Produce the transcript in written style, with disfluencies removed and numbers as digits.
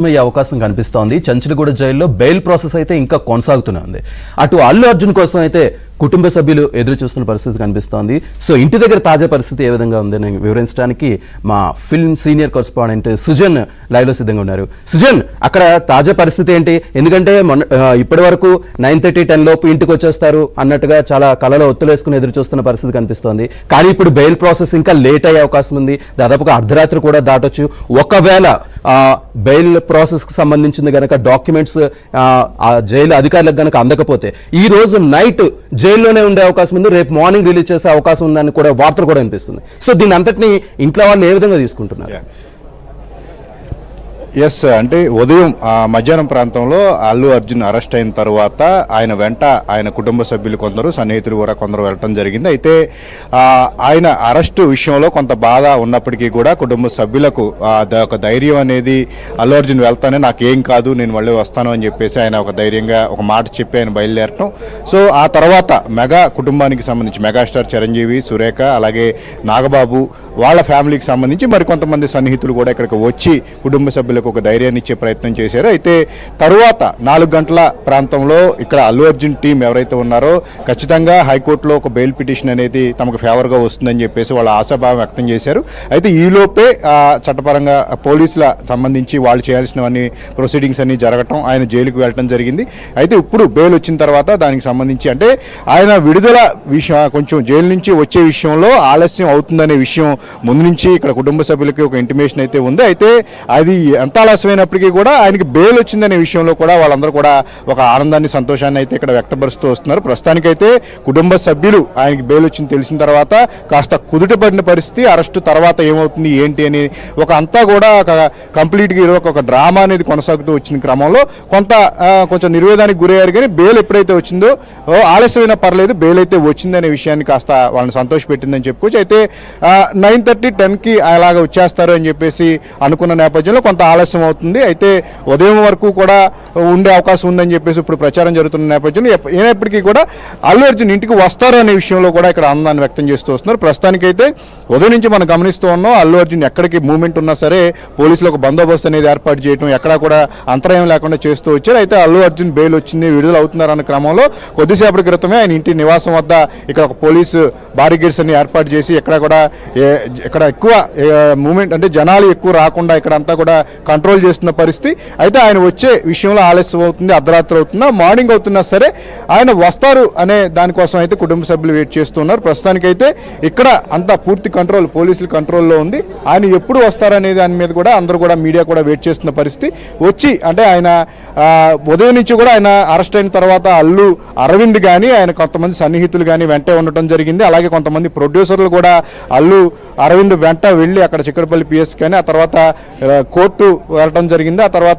అయ్యే అవకాశం కనిపిస్తోంది. చంచలగూడ జైల్లో బెయిల్ ప్రాసెస్ అయితే ఇంకా కొనసాగుతూనే ఉంది. అటు అల్లు అర్జున్ కోసం అయితే కుటుంబ సభ్యులు ఎదురు చూస్తున్న పరిస్థితి కనిపిస్తోంది. సో ఇంటి దగ్గర తాజా పరిస్థితి ఏ విధంగా ఉందని వివరించడానికి మా film senior correspondent Sujan live లో సిద్ధంగా ఉన్నారు. సుజన్, అక్కడ తాజా పరిస్థితి ఏంటి? ఎందుకంటే ఇప్పటి వరకు 9:30, 10 లోపు ఇంటికి వచ్చేస్తారు అన్నట్టుగా చాలా కళలో ఒత్తులేసుకుని ఎదురు చూస్తున్న పరిస్థితి కనిపిస్తోంది. కానీ ఇప్పుడు బెయిల్ ప్రాసెస్ ఇంకా లేట్ అయ్యే అవకాశం ఉంది. దాదాపుగా అర్ధరాత్రి కూడా దాటొచ్చు. ఒకవేళ బెయిల్ ప్రాసెస్ కి సంబంధించింది గనక డాక్యుమెంట్స్ జైలు అధికారులకు గనక అందకపోతే ఈ రోజు నైట్ జైల్లోనే ఉండే అవకాశం ఉంది. రేపు మార్నింగ్ రిలీజ్ చేసే అవకాశం ఉందని కూడా వార్తలు కూడా వినిపిస్తుంది. సో దీని అంతటిని ఇంట్లో వాళ్ళు ఏ విధంగా తీసుకుంటున్నారు? ఎస్, అంటే ఉదయం మధ్యాహ్నం ప్రాంతంలో అల్లు అర్జున్ అరెస్ట్ అయిన తర్వాత ఆయన వెంట ఆయన కుటుంబ సభ్యులు కొందరు, సన్నిహితులు కూడా కొందరు వెళ్ళటం జరిగింది. అయితే ఆయన అరెస్టు విషయంలో కొంత బాధ ఉన్నప్పటికీ కూడా కుటుంబ సభ్యులకు ఒక ధైర్యం అనేది అల్లు అర్జున్ వెళ్తానే నాకేం కాదు, నేను మళ్ళీ వస్తాను అని చెప్పేసి ఆయన ఒక ధైర్యంగా ఒక మాట చెప్పి ఆయన బయలుదేరటం. సో ఆ తర్వాత మెగా కుటుంబానికి సంబంధించి మెగాస్టార్ చిరంజీవి, సురేఖ, అలాగే నాగబాబు వాళ్ళ ఫ్యామిలీకి సంబంధించి మరికొంతమంది సన్నిహితులు కూడా ఇక్కడికి వచ్చి కుటుంబ సభ్యులకు ఒక ధైర్యాన్ని ఇచ్చే ప్రయత్నం చేశారు. అయితే తరువాత 4 గంటల ప్రాంతంలో ఇక్కడ అల్లు అర్జున్ టీం ఎవరైతే ఉన్నారో ఖచ్చితంగా హైకోర్టులో ఒక బెయిల్ పిటిషన్ అనేది తమకు ఫేవర్గా వస్తుందని చెప్పేసి వాళ్ళ ఆశాభావం వ్యక్తం చేశారు. అయితే ఈలోపే చట్టపరంగా పోలీసుల సంబంధించి వాళ్ళు చేయాల్సినవన్నీ ప్రొసీడింగ్స్ అన్ని జరగటం, ఆయన జైలుకు వెళ్ళటం జరిగింది. అయితే ఇప్పుడు బెయిల్ వచ్చిన తర్వాత దానికి సంబంధించి అంటే ఆయన విడుదల విషయం కొంచెం జైలు నుంచి వచ్చే విషయంలో ఆలస్యం అవుతుందనే విషయం ముందు నుంచి ఇక్కడ కుటుంబ సభ్యులకి ఒక ఇంటిమేషన్ అయితే ఉంది. అయితే అది ఎంత ఆలస్యమైనప్పటికీ కూడా ఆయనకి బెయిల్ వచ్చిందనే విషయంలో కూడా వాళ్ళందరూ కూడా ఒక ఆనందాన్ని, సంతోషాన్ని అయితే ఇక్కడ వ్యక్తపరుస్తూ వస్తున్నారు. ప్రస్తుతానికైతే కుటుంబ సభ్యులు ఆయనకి బెయిల్ వచ్చింది తెలిసిన తర్వాత కాస్త కుదుటపడిన పరిస్థితి. అరెస్టు తర్వాత ఏమవుతుంది ఏంటి అని ఒక అంతా కూడా ఒక కంప్లీట్గా ఈరోజు ఒక డ్రామా అనేది కొనసాగుతూ వచ్చిన క్రమంలో కొంచెం నిర్వేదానికి గురయ్యారు. కానీ బెయిల్ ఎప్పుడైతే వచ్చిందో ఆలస్యమైనా పర్లేదు, బెయిల్ అయితే వచ్చిందనే విషయాన్ని కాస్త వాళ్ళని సంతోషపెట్టిందని చెప్పుకోవచ్చు. అయితే 9:30, 10కి అలాగ వచ్చేస్తారు అని చెప్పేసి అనుకున్న నేపథ్యంలో కొంత ఆలస్యం అవుతుంది. అయితే ఉదయం వరకు కూడా ఉండే అవకాశం ఉందని చెప్పేసి ఇప్పుడు ప్రచారం జరుగుతున్న నేపథ్యంలో అయినప్పటికీ కూడా అల్లు అర్జున్ ఇంటికి వస్తారు అనే విషయంలో కూడా ఇక్కడ ఆనందాన్ని వ్యక్తం చేస్తూ వస్తున్నారు. ప్రస్తుతానికైతే ఉదయం నుంచి మనం గమనిస్తూ ఉన్నాం, అల్లు అర్జున్ ఎక్కడికి మూవ్మెంట్ ఉన్నా సరే పోలీసులు ఒక బందోబస్తు అనేది ఏర్పాటు చేయడం, ఎక్కడా కూడా అంతరాయం లేకుండా చేస్తూ వచ్చారు. అయితే అల్లు అర్జున్ బెయిల్ వచ్చింది, విడుదల అవుతున్నారన్న క్రమంలో కొద్దిసేపటి క్రితమే ఆయన ఇంటి నివాసం వద్ద ఇక్కడ ఒక పోలీసు బారిగేడ్స్ అన్ని ఏర్పాటు చేసి ఇక్కడ ఎక్కువ మూవ్మెంట్ అంటే జనాలు ఎక్కువ రాకుండా ఇక్కడ అంతా కూడా కంట్రోల్ చేస్తున్న పరిస్థితి. అయితే ఆయన వచ్చే విషయంలో ఆలస్యం అవుతుంది, అర్ధరాత్రి అవుతున్నా మార్నింగ్ అవుతున్నా సరే ఆయన వస్తారు అనే దానికోసం అయితే కుటుంబ సభ్యులు వెయిట్ చేస్తున్నారు. ప్రస్తుతానికైతే ఇక్కడ అంతా పూర్తి కంట్రోల్ పోలీసుల కంట్రోల్లో ఉంది. ఆయన ఎప్పుడు వస్తారనే దాని మీద కూడా అందరూ కూడా మీడియా కూడా వెయిట్ చేస్తున్న పరిస్థితి. వచ్చి అంటే ఆయన ఉదయం నుంచి కూడా ఆయన అరెస్ట్ అయిన తర్వాత అల్లు అరవింద్ కానీ ఆయన కొంతమంది సన్నిహితులు కానీ వెంటే ఉండటం జరిగింది. అలాగే కొంతమంది ప్రొడ్యూసర్లు కూడా అల్లు అరవింద్ వెంట వెళ్ళి అక్కడ చిక్కడపల్లి పిఎస్ కానీ ఆ తర్వాత కోర్టు వెళ్ళడం జరిగింది. ఆ తర్వాత